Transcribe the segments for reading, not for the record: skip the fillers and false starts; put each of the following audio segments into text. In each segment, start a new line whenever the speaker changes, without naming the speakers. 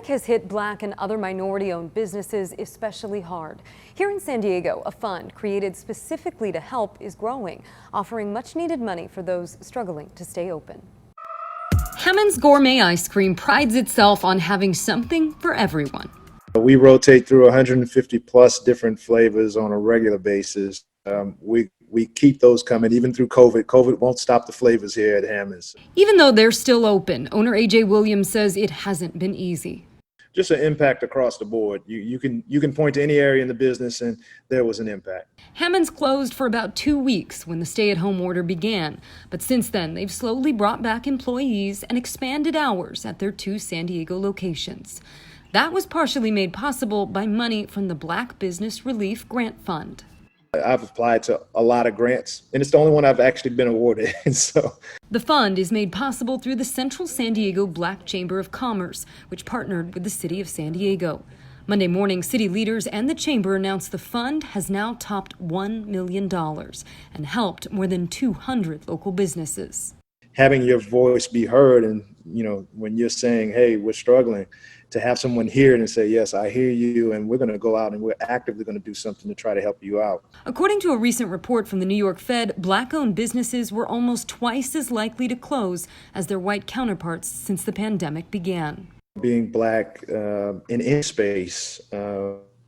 pandemic has hit Black and other minority-owned businesses especially hard. Here in San Diego, a fund created specifically to help is growing, offering much-needed money for those struggling to stay open. Hammond's Gourmet Ice Cream prides itself on having something for everyone.
We rotate through 150 plus different flavors on a regular basis. We keep those coming even through COVID. COVID won't stop the flavors here at Hammond's.
Even though they're still open, owner AJ Williams says it hasn't been easy.
Just an impact across the board. You can point to any area in the business and there was an impact.
Hammond's closed for about 2 weeks when the stay-at-home order began, but since then they've slowly brought back employees and expanded hours at their 2 San Diego locations. That was partially made possible by money from the Black Business Relief Grant Fund.
I've applied to a lot of grants, and it's the only one I've actually been awarded.
The fund is made possible through the Central San Diego Black Chamber of Commerce, which partnered with the city of San Diego. Monday morning, city leaders and the chamber announced the fund has now topped $1 million and helped more than 200 local businesses.
Having your voice be heard, and when you're saying, hey, we're struggling, to have someone hear it and say, yes, I hear you, and we're going to go out and we're actively going to do something to try to help you out.
According to a recent report from the New York Fed, Black-owned businesses were almost twice as likely to close as their white counterparts since the pandemic began.
Being Black in any space,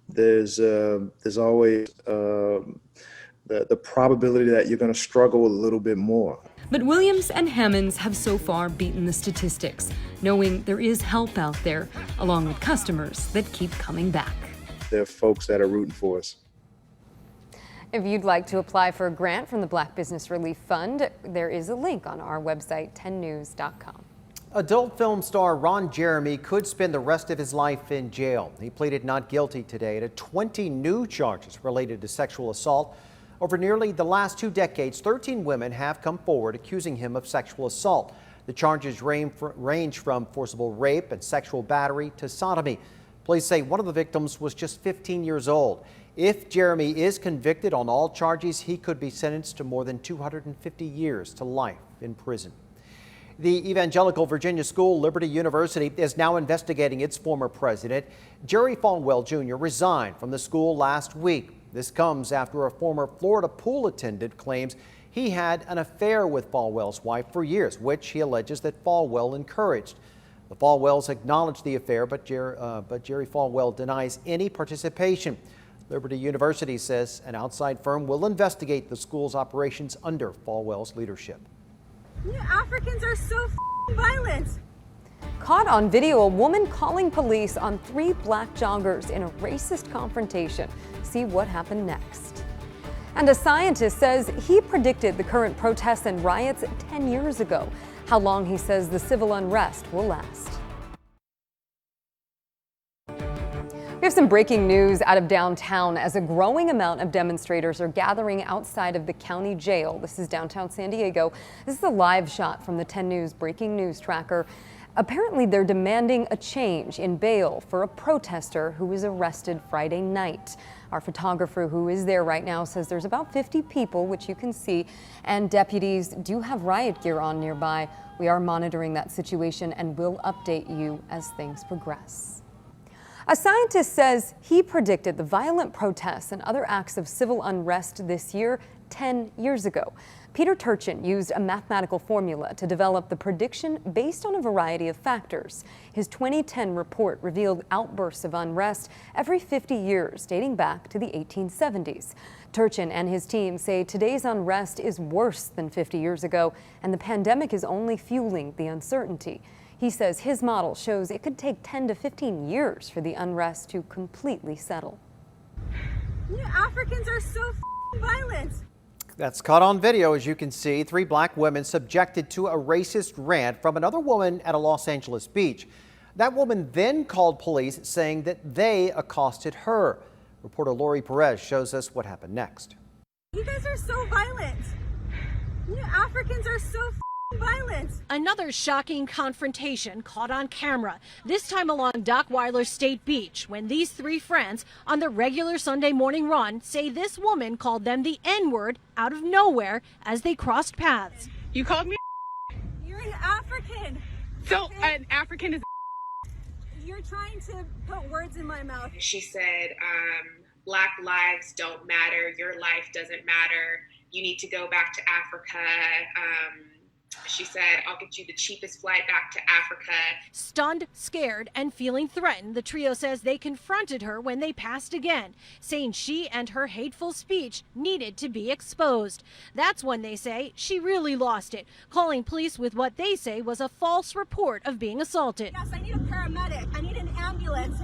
there's always the probability that you're going to struggle a little bit more.
But Williams and Hammond's have so far beaten the statistics, knowing there is help out there, along with customers that keep coming back.
There are folks that are rooting for us.
If you'd like to apply for a grant from the Black Business Relief Fund, there is a link on our website, tennews.com.
Adult film star Ron Jeremy could spend the rest of his life in jail. He pleaded not guilty today to 20 new charges related to sexual assault. Over nearly the last 2 decades, 13 women have come forward accusing him of sexual assault. The charges range from forcible rape and sexual battery to sodomy. Police say one of the victims was just 15 years old. If Jeremy is convicted on all charges, he could be sentenced to more than 250 years to life in prison. The evangelical Virginia school, Liberty University, is now investigating its former president. Jerry Falwell Jr. resigned from the school last week. This comes after a former Florida pool attendant claims he had an affair with Falwell's wife for years, which he alleges that Falwell encouraged. The Falwells acknowledged the affair, but Jerry Falwell denies any participation. Liberty University says an outside firm will investigate the school's operations under Falwell's leadership.
You Africans are so violent.
Caught on video, a woman calling police on 3 Black joggers in a racist confrontation. See what happened next. And a scientist says he predicted the current protests and riots 10 years ago. How long he says the civil unrest will last. We have some breaking news out of downtown as a growing amount of demonstrators are gathering outside of the county jail. This is downtown San Diego. This is a live shot from the 10 News breaking news tracker. Apparently, they're demanding a change in bail for a protester who was arrested Friday night. Our photographer who is there right now says there's about 50 people, which you can see, and deputies do have riot gear on nearby. We are monitoring that situation and will update you as things progress. A scientist says he predicted the violent protests and other acts of civil unrest this year 10 years ago. Peter Turchin used a mathematical formula to develop the prediction based on a variety of factors. His 2010 report revealed outbursts of unrest every 50 years, dating back to the 1870s. Turchin and his team say today's unrest is worse than 50 years ago, and the pandemic is only fueling the uncertainty. He says his model shows it could take 10 to 15 years for the unrest to completely settle.
You Africans are so violent.
That's caught on video, as you can see. 3 Black women subjected to a racist rant from another woman at a Los Angeles beach. That woman then called police saying that they accosted her. Reporter Lori Perez shows us what happened next.
You guys are so violent. You Africans are so violent.
Another shocking confrontation caught on camera, this time along Dockweiler State Beach, when these 3 friends on the regular Sunday morning run say this woman called them the N-word out of nowhere as they crossed paths.
You called me?
You're an African.
So an African is
You're trying to put words in my mouth.
She said, Black lives don't matter. Your life doesn't matter. You need to go back to Africa. She said, I'll get you the cheapest flight back to Africa.
Stunned, scared, and feeling threatened, the trio says they confronted her when they passed again, saying she and her hateful speech needed to be exposed. That's when they say she really lost it, calling police with what they say was a false report of being assaulted.
Yes, I need a paramedic. I need an ambulance.